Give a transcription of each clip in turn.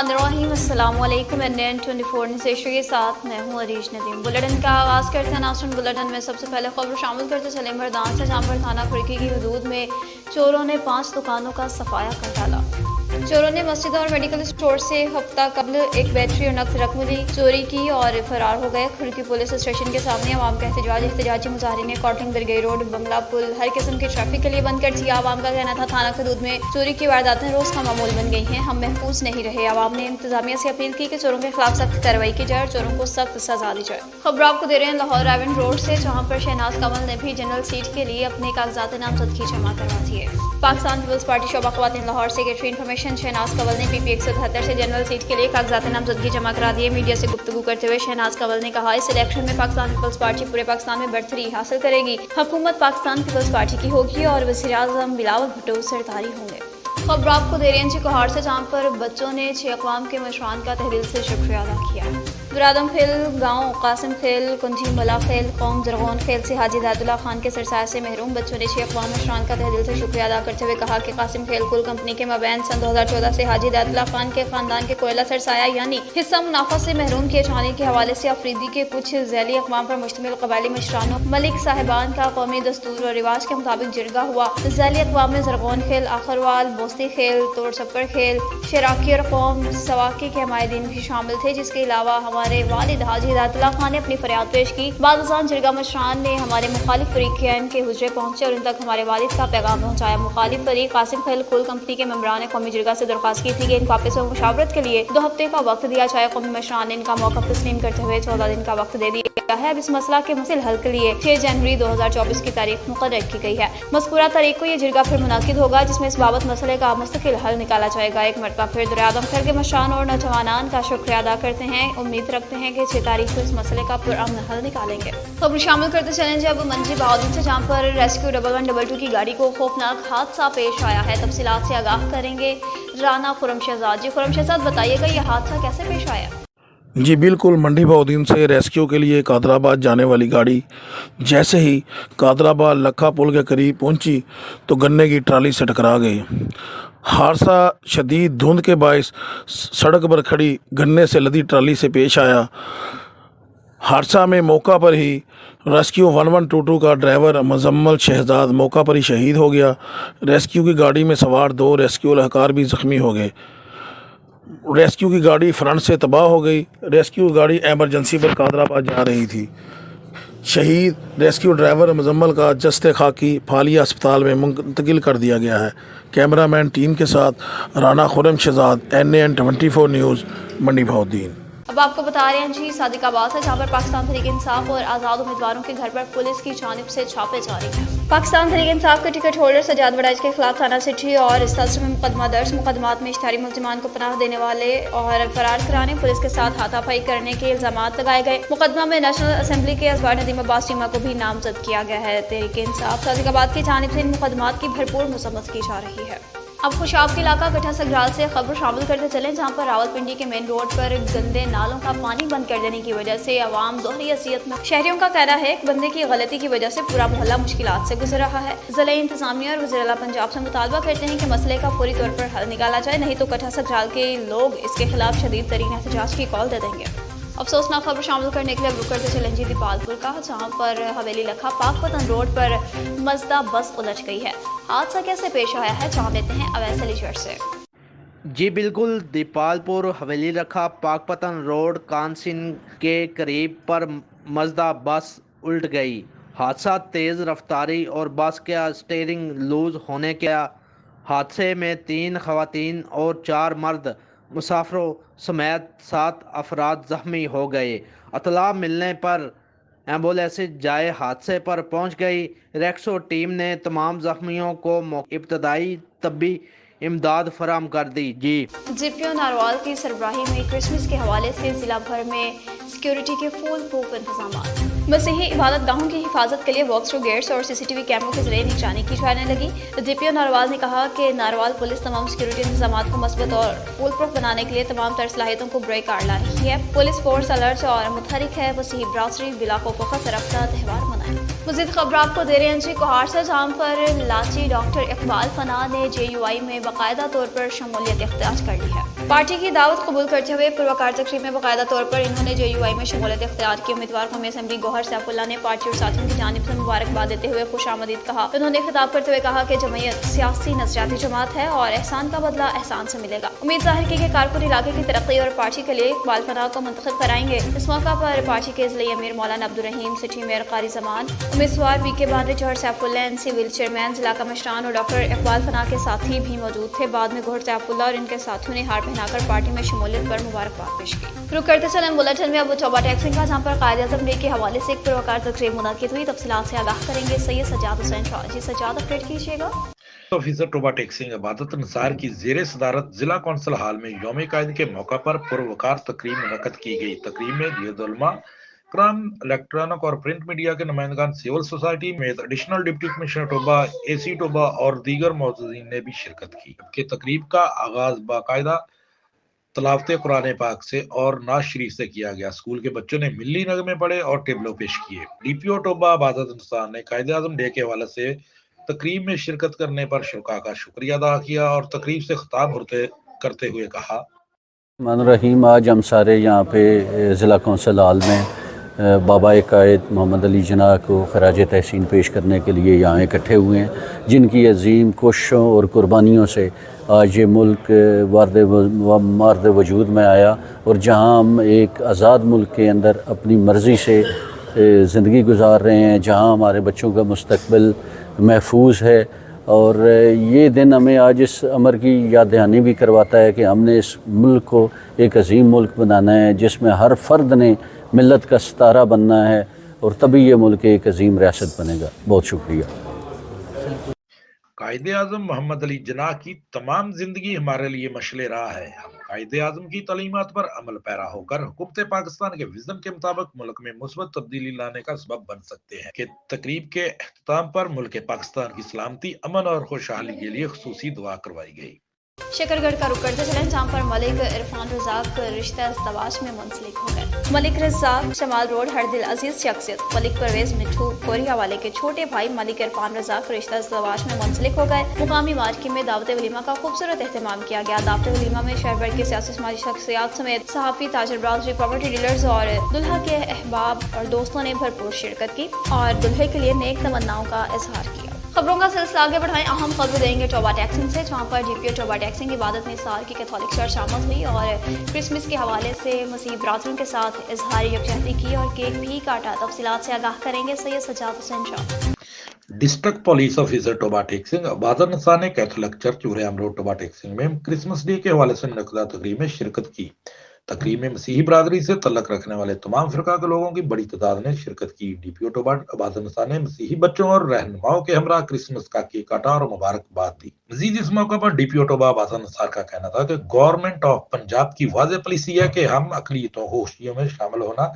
बिस्मिल्लाहिर्रहमानिर्रहीम। अस्सलाम वालेकुम। NN24 न्यूज़ के साथ मैं हूँ अरीश नदीम। बुलेटिन का आगाज़ करते हैं। नाज़रीन, बुलेटिन में सबसे पहले खबर शामिल करते चले मर्दान से, जहाँ पर थाना खुर्की की हदूद में चोरों ने 5 दुकानों का सफाया कर डाला। चोरों ने मस्जिद और मेडिकल स्टोर से हफ्ता कबल एक बैटरी और नकद रकम ली, चोरी की और फरार हो गए। खुर्की पुलिस स्टेशन के सामने अवाम का एहतजाजी मुजाहरीन ने कॉटलिंग दरगाह रोड, बंगला पुल हर किस्म के ट्रैफिक के लिए बंद कर दिया। अवाम का कहना था थाना की हदूद में चोरी की वारदातें रोज का मामूल बन गई हैं, हम महफूज नहीं रहे। अवाम ने इंतजामिया से अपील की कि चोरों के खिलाफ सख्त कार्रवाई की जाए और चोरों को सख्त सजा दी जाए। खबर आपको दे रहे हैं लाहौर रावन रोड से, जहाँ पर शहनाज कमल ने भी जनरल सीट के लिए अपने कागजात नामजदगी जमा करवा दी है। पाकिस्तान पीपल्स पार्टी शोबा ख्वातीन लाहौर सेक्रेटरी इन्फॉर्मेशन शहनाज कमल ने PP 173 से जनरल सीट के लिए कागजात नामजदगी जमा करा दिए। मीडिया से गुफ्तगू करते हुए शहनाज कमल ने कहा, इस इलेक्शन में पाकिस्तान पीपल्स पार्टी पूरे पाकिस्तान में बढ़तरी हासिल करेगी। हुकूमत पाकिस्तान पीपल्स पार्टी की होगी और वज़ीर आज़म बिलावल भुट्टो सरदारी होंगे। खबर आपको दे रहे हैं कोहाड़ से, जहाँ पर बच्चों ने 6 अक़वाम के मशरान का तहदिल से शुक्रिया अदा किया। दुरादम खेल गाँव कासिम खेल कुंजी मला खेल कौम जरगोन खेल से हाजी दादुल्ला खान के सरसाया से महरूम बच्चों ने 6 अक़वाम मशरान का तहदिल से शुक्रिया अदा करते हुए कहा कि कासिम खेल कुल कंपनी के मबैन सन 2014 से हाजी दादुल्ला खान के खानदान के कोयला सरसाया यानी हिस्सा मुनाफा से महरूम किए जाने के हवाले से अफरीदी के कुछ झैली अक़वाम पर मुश्तमिल कबायली मशरानों मलिक साहिबान का कौमी दस्तूर और रिवाज के मुताबिक जिरगा हुआ। झैली अक़वाम में जरगोन खेल, आखरवाल, बोस्ती खेल, तोड़ छप्पर खेल, शराकी और कौम सवाकी के हमायदीन भी शामिल थे, जिसके अलावा हमारे वालिद हाजी दादुल्ला खान ने अपनी फरियाद पेश की। बादशाह जिरगा मशरान ने हमारे मुखालिफ फरीक़ैन के हुजरे पहुंचे और उन तक हमारे वालिद का पैगाम पहुंचाया। मुखालिफ फरीक कासिम खेल कुल कंपनी के मेंबरान ने कौमी जिरगा से दरख्वास्त की थी कि इनको आपस में मुशावरत के लिए 2 हफ्ते का वक्त दिया जाए। कौमी मशरान ने इनका मौक़िफ़ तस्लीम करते हुए 14 दिन का वक्त दे दिया है। अब इस मसला के मुसिल हल के लिए 6 जनवरी 2024 की तारीख मुकर्रर की गई है। मज़कूरा तारीख को यह जिरगा फिर मुनाकिद होगा, जिसमें इस बाबत मसले का मुस्तकिल हल निकाला जाएगा। एक मरतबा फिर दुरादम खेल के मशरान और नौजवानान का शुक्रिया अदा करते हैं। उम्मीद रखते हैं कि 6 तारीख को इस मसले का पुरअमन हल निकालेंगे। खबर शामिल करते चलें जब मंजी बहादुर से, जहाँ पर रेस्क्यू 1122 की गाड़ी को खौफनाक हादसा पेश आया है। तफसीलात से आगाह करेंगे राना खुरम शहजाद। जी खुरम शहजाद, बताइएगा यह हादसा कैसे पेश आया? जी बिल्कुल, मंडी बहाउद्दीन से रेस्क्यू के लिए कादराबाद जाने वाली गाड़ी जैसे ही कादराबाद लखा पुल के करीब पहुंची तो गन्ने की ट्राली से टकरा गई। हादसा शदीद धुंध के बायस सड़क पर खड़ी गन्ने से लदी ट्राली से पेश आया। हादसा में मौका पर ही रेस्क्यू 1122 का ड्राइवर मुजम्मल शहजाद मौका पर ही शहीद हो गया। रेस्क्यू की गाड़ी में सवार 2 रेस्क्यू एहलकार भी ज़ख्मी हो गए। रेस्क्यू की गाड़ी फ्रंट से तबाह हो गई। रेस्क्यू गाड़ी एमरजेंसी पर कादराबाद जा रही थी। शहीद रेस्क्यू ड्राइवर मुजम्मल का जस्ते खाकी फालिया अस्पताल में मुंतकिल कर दिया गया है। कैमरामैन टीम के साथ राना खुरम शहजाद, NN24 न्यूज़, मंडी बहाउद्दीन। अब आपको बता रहे हैं जी सादिकाबाद है, जहाँ पर पाकिस्तान तहरीक इंसाफ और आज़ाद उम्मीदवारों के घर पर पुलिस की जानिब से छापे जारी हैं। पाकिस्तान तहरीक इंसाफ के टिकट होल्डर सजाद वड़ाइच के खिलाफ थाना सिटी और इस सिलसिले में मुकदमा दर्ज। मुकदमात में इश्तिहारी मुल्जिमान को पनाह देने वाले और फरार कराने, पुलिस के साथ हाथापाई करने के इल्जामात लगाए गए। मुकदमा में नेशनल असेंबली के अजवार नदीम अब्बास चीमा को भी नामजद किया गया है। तहरीक इंसाफ सादिकाबाद की जानिब से इन मुकदमात की भरपूर मसम्मत की जा रही है। अब खुशाब के इलाका गठा सगराल से खबर शामिल करते चलें, जहाँ पर रावलपिंडी के मेन रोड पर गंदे नालों का पानी बंद कर देने की वजह से आवाम दोहरी असियत में। शहरियों का कहना है कि बंदे की गलती की वजह से पूरा मोहल्ला मुश्किलात से गुजर रहा है। ज़िला इंतजामिया और वज़ीर आला पंजाब से मुतालबा करते हैं कि मसले का फौरी तौर पर हल निकाला जाए, नहीं तो गठा सगराल के लोग इसके खिलाफ शदीद तरीन एहतजाज की कॉल दे देंगे। अफसोसनाक खबर शामिल करने के लिए रुक करते चलें जी दीपालपुर का, जहाँ पर हवेली लखा पाकपतन रोड पर मजदा बस उलझ गई है। हादसा कैसे पेश आया है जान लेते हैं अवैस अली जड़ से। जी बिल्कुल, दीपालपुर हवेली लखा पाकपतन रोड कानसिन के करीब पर मजदा बस उल्ट गई। हादसा तेज़ रफ्तारी और बस का स्टीयरिंग लूज होने के हादसे में 3 खवातीन और 4 मर्द मुसाफिरों समेत 7 अफराद ज़ख्मी हो गए। इत्तला मिलने पर एम्बुलेंस जाए हादसे पर पहुंच गई। रेक्सो टीम ने तमाम ज़ख्मियों को इब्तदाई तब्बी इमदाद फराहम कर दी। जी GPO नारवाल की सरबराही में क्रिसमस के हवाले से जिला भर में सिक्योरिटी के फुल प्रूफ इंतजाम। मसीही इबादत गाहों की हिफाजत के लिए वॉक थ्रू गेट्स और CCTV कैमरों के जरिए निगरानी की जाने लगी। GPO नारवाल ने कहा कि नारवाल पुलिस तमाम सिक्योरिटी इंतजाम को मजबूत और फुल प्रूफ बनाने के लिए तमाम तर सलाहियतों को ब्रेक कार ला रही है। पुलिस फोर्स अलर्ट और मुतहरिक है। मसीही बरादरी बिला खौफ रफ्ता त्यौहार मनाए। मज़ीद खबर आपको दे रहे हैं जी कोहाड़ से, जहाँ पर लाची डॉक्टर इकबाल फना ने JUI में बाकायदा तौर पर शमूलियत इख्तियार कर ली है। पार्टी की दावत कबूल करते हुए पुरवकार तकरीब में बाकायदा तौर पर इन्होंने JUI में शमूलियत इख्तियार की। उम्मीदवार कौमी असम्बली गौहर सैफुल्लाह ने पार्टी और साथियों की जानिब से मुबारकबाद देते हुए खुशामदीद कहा। उन्होंने खिताब करते हुए कहा कि जमयत सियासी नजरियाती जमात है और एहसान का बदला एहसान से मिलेगा। उम्मीद जाहिर की कि कारकुन इलाके की तरक्की और पार्टी के लिए इकबाल फना को मुंतखब कराएंगे। इस मौका पर पार्टी के ज़िले अमीर मौलाना अब्दुल रहीम, सिटी मेयर कारी जमान, उम्मीदवार BK बांद्रे, जौहर सैफुल्लाह, NC विल चेयरमैन, जिला कमिश्नरान और डॉक्टर इकबाल फना के साथी भी मौजूद थे। बाद में गौहर सैफुल्लाह और इनके साथियों ने हार पहनाकर पार्टी में शमूलियत पर मुबारकबाद पेश की। रुक करते चलें बुलेटिन में अब टोबा टैक्सिंग का, जहाँ पर कायद-ए-आज़म डे के हवाले से एक पुरवकार तकरीब मुनक्किद हुई। तफसीलात से आगाह करेंगे सैयद सज्जाद हुसैन शाह। जी सज्जाद, अपडेट कीजिएगा। ऑफिसर टोबा टैक्सिंग इबादत निसार की ज़ेर सदारत जिला कौंसिल हाल में यौम कायद के मौका पर पुरवकार तकरीब मुनक्किद की गई। तकरीब में गियद उलमा क्राम, इलेक्ट्रॉनिक और प्रिंट मीडिया के नुमाइंदगान, सिविल सोसाइटी में additional deputy commissioner Toba, AC Toba और दीगर मौजूदीन ने भी शिरकत की। जबकि तकरीब का आगाज बाकायदा तलावत कुरान पाक से और नाज शरीफ से किया गया। स्कूल के बच्चों ने मिली नगमे पढ़े और टेबलो पेश किए। DPO टोबा इबादत निसार ने कायद आज़म डे के हवाले से तकरीब में शिरकत करने पर शुरा का शुक्रिया अदा किया और तकरीब से खिताब करते हुए कहा, रहीम, आज हम सारे यहाँ पे ज़िला कौंसिल हाल में बाबा कायद मोहम्मद अली जिन्ना को खराज तहसीन पेश करने के लिए यहाँ इकट्ठे हुए हैं, जिनकी अजीम कोशिशों और कुर्बानियों से आज ये मुल्क मार्द वजूद में आया और जहाँ हम एक आज़ाद मुल्क के अंदर अपनी मर्ज़ी से ज़िंदगी गुजार रहे हैं, जहाँ हमारे बच्चों का मुस्तकबिल महफूज है। और ये दिन हमें आज इस अमर की याद दहानी भी करवाता है कि हमने इस मुल्क को एक अजीम मुल्क बनाना है, जिसमें हर फ़र्द ने मिल्लत का सितारा बनना है और तभी ये मुल्क एक अजीम रियासत बनेगा। बहुत शुक्रिया। कायद आज़म मोहम्मद अली जिन्ना की तमाम जिंदगी हमारे लिए मशले राह है। हम कायद आज़म की तालीमात पर अमल पैरा होकर हुकूमत पाकिस्तान के विज़न के मुताबिक मुल्क में मुस्बत तब्दीली लाने का सबब बन सकते हैं। कि तकरीब के अख्ताम पर मुल्क पाकिस्तान की सलामती, अमन और खुशहाली के लिए खुसूसी दुआ करवाई गई। शकरगढ़ का रुख करते चलें, जहाँ पर मलिक इरफान रज़ाक रिश्ता इज़्दवाज में मुंसलिक हो गए। मलिक रज़ाक शमाल रोड हरदिल अजीज शख्सियत मलिक परवेज मिठू कोरिया वाले के छोटे भाई मलिक इरफान रज़ाक रिश्ता इज़्दवाज में मुंसलिक हो गए। मुकामी मार्केट में दावत वलीमा का खूबसूरत एहतमाम किया गया। दावत वलीमा में शहर भर के सियासी समाजी शख्सियात समेत सहाफ़ी, ताजर बरादरी, प्रॉपर्टी डीलर्स और दुल्हा के अहबाब और दोस्तों ने भरपूर शिरकत की और दुल्हे के लिए नेक तमन्नाओं का इजहार किया। खबरों का सिलसिला आगे बढ़ाएं, अहम खबर देंगे टोबा टैक्सिंग से, जहाँ पर DPO टोबा टैक्सिंग इबादत निसार की कैथोलिक चर्च शामिल हुई और क्रिसमस के हवाले से मसीह बरादरों के साथ इजहार यकजहती की और केक भी काटा। तफसीलात से आगाह करेंगे Syed Sajjad Hussain Shah. District police officer Toba Tek Singh Ibadat Nisar ने कैथोलिक चर्च उरेआम रोड टोबा टैक्सिंग में क्रिसमस डे के हवाले से मुनक्किदा तकरीब में शिरकत की। तकरीब में मसीही बरादरी से तल्लक रखने वाले तमाम फिरका के लोगों की बड़ी तादाद ने शिरकत की। DPO टोबा इबादत निसार ने मसीही बच्चों और रहनुमाओं के हमरा क्रिसमस का केक काटा और मुबारकबाद दी। मजीद इस मौके पर DPO टोबा इबादत निसार का कहना था कि गवर्नमेंट ऑफ पंजाब की वाज़ेह पॉलिसी है कि हम अक़लियतों को खुशियों में शामिल होना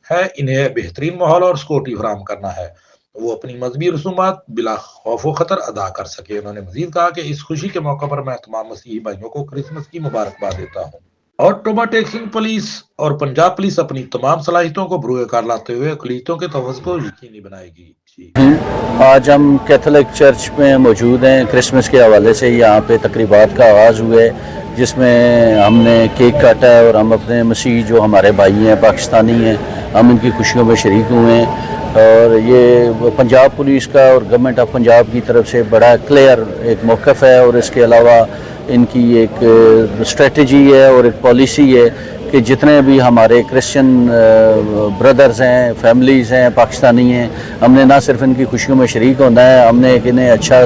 है, इन्हें बेहतरीन माहौल और सिक्योरिटी फराहम करना है, वो अपनी मजहबी रसूमात बिला खौफ व खतर अदा कर सके। उन्होंने मजीद कहा कि इस खुशी के मौके पर मैं तमाम मसीही भाइयों को क्रिसमस की मुबारकबाद देता हूँ और टोबा टैक्सिंग पुलिस और पंजाब पुलिस अपनी तमाम सलाहियतों को बरूए कार लाते हुए अक़लियतों के तहफ़्फ़ुज़ को यकीनी बनाएगी। आज हम कैथोलिक चर्च में मौजूद हैं। क्रिसमस के हवाले से यहाँ पे तकरीबात का आगाज़ हुआ है, जिसमें हमने केक काटा है और हम अपने मसीह जो हमारे भाई हैं, पाकिस्तानी हैं, हम इनकी खुशियों में शरीक हुए हैं। और ये पंजाब पुलिस का और गवर्नमेंट ऑफ पंजाब की तरफ से बड़ा क्लियर एक मौक़िफ़ है और इसके अलावा इनकी एक स्ट्रेटजी है और एक पॉलिसी है कि जितने भी हमारे क्रिश्चियन ब्रदर्स हैं, फैमिलीज़ हैं, पाकिस्तानी हैं, हमने ना सिर्फ इनकी खुशियों में शरीक होना है, हमने एक इन्हें अच्छा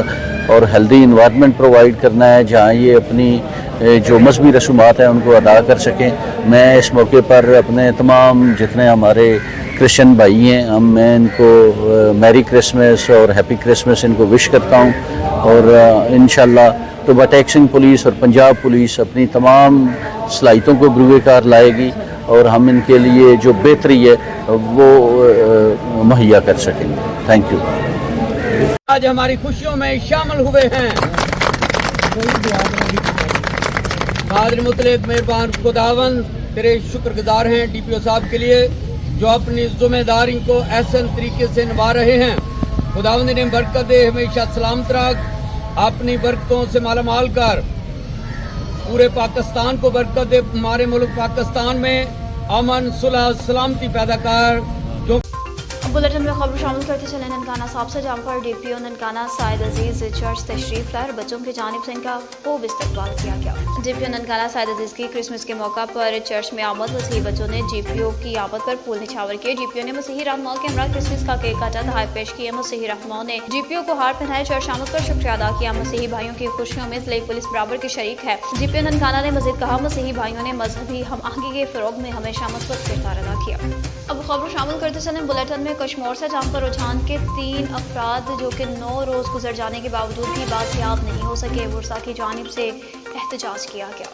और हेल्दी इन्वायरमेंट प्रोवाइड करना है जहाँ ये अपनी जो मजहबी रसूमात हैं उनको अदा कर सकें। मैं इस मौके पर अपने तमाम जितने हमारे क्रिश्चियन भाई हैं मैं इनको मैरी क्रिसमस और हैप्पी क्रिसमस इनको विश करता हूँ और इंशाल्लाह टोबा टैक्सिंग पुलिस और पंजाब पुलिस अपनी तमाम सलाहियतों को बरूए कार लाएगी और हम इनके लिए जो बेहतरी है वो मुहैया कर सकेंगे। Thank you. आज हमारी खुशियों में शामिल हुए हैं। कादिर मुतलक मेहरबान खुदावन तेरे शुक्रगुजार हैं DPO साहब के लिए जो अपनी जिम्मेदारी को एहसन तरीके से निभा रहे हैं। खुदावंद ने बरकत दे, हमेशा सलामत रख, अपनी बरकतों से मालामाल कर पूरे पाकिस्तान को बरकत दे, हमारे मुल्क पाकिस्तान में अमन सुलह सलामती पैदा कर। जो बुलेटिन में खबर शामिल करते चले ननकाना साहब से जहाँ पर डीपीओ ननकाना साइद अजीज चर्च तशरीफ लाए, बच्चों की जानिब से इनका खूब इस्तकबाल किया गया। डीपीओ ननकाना साइद अजीज की क्रिसमस के मौका पर चर्च में आमद मसीही बच्चों ने डीपीओ की आमद पर फूल निछावर किए। डीपीओ ने मसीही रहनुमाओं के हमरा क्रिसमस का केक काटा, दहाई पेश किए। मसीही रहनुमाओं ने डीपीओ को हार पहनाए, चर्च आमद पर शुक्रिया अदा किया। मसीही भाइयों की खुशियों में ज़िले पुलिस बराबर की शरीक है। डीपीओ ननकाना ने मजीद कहा, मसीही भाइयों ने मजहबी हम आहंगी के फरोग में हमेशा मुस्बत किरदार अदा किया। अब खबर शामिल करते चलें बुलेटिन में कश्मीर से, जहाँ पर रुझान के 3 अफराद जो कि 9 रोज़ गुजर जाने के बावजूद भी बासियाब नहीं हो सके, बुरसा की जानिब से एहतजाज किया गया।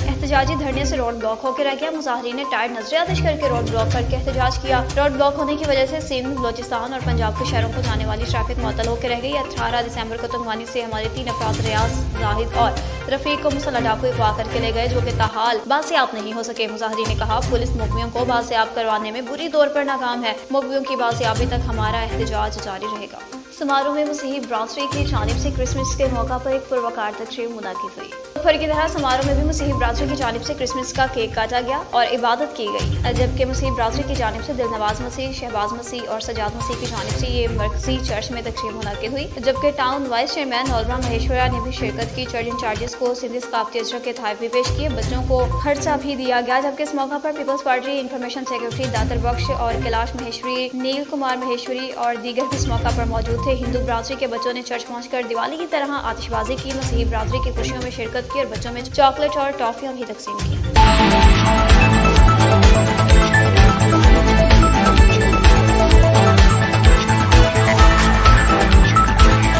एहतजाजी धरने से रोड ब्लॉक होकर रह गया। मुजाहिरीन ने टायर नजर आतिश करके रोड ब्लॉक करके एहतजाज किया। रोड ब्लॉक होने की वजह से सिंध, बलोचिस्तान और पंजाब के शहरों को जाने वाली ट्रैफिक मुअत्तल होकर रह गई। 18 दिसंबर को तुंगवानी से हमारे 3 अफराद रियाज, जाहिद और रफीक को मुसल्लह डाकू अगवा करके ले गए, जो कि ताहाल बासियाब नहीं हो सके। मुजाहिरीन ने कहा, पुलिस मुकवियों को बासियाब करवाने में बुरी तौर पर नाकाम है। मुकवियों की बासियाबी तक हमारा एहतजाज जारी रहेगा। समारोह में मसीही ब्रादरी की जानिब से क्रिसमस के मौका पर एक पुरवकार तकरीब मुनक्किद हुई। दोपहर की तरह समारोह में भी मसीही ब्रादरी की जानिब से क्रिसमस का केक काटा गया और इबादत की गई, जबकि मसीही ब्रादरी की जानिब से दिलनवाज मसीह, शहबाज मसीह और सजाद मसीह की जानिब से ये मरकजी चर्च में तकरीब मुनक्किद हुई, जबकि टाउन वाइस चेयरमैन नौलरा महेश्वरा ने भी शिरकत की। चर्च इंचार्जेस को सिंधी सकाफती अजरा के तोहफे भी पेश किए, बच्चों को खर्चा भी दिया गया, जबकि इस मौका पर पीपल्स पार्टी इंफॉर्मेशन सेक्रेटरी दातर बख्श और कैलाश महेश्वरी, नील कुमार महेश्वरी और दीगर भी इस मौका पर मौजूद थे। हिंदू ब्रादरी के बच्चों ने चर्च पहुंचकर दिवाली की तरह आतिशबाजी की, मसीही ब्रादरी की खुशियों में शिरकत की और बच्चों में चॉकलेट और टॉफियां भी तकसीम की।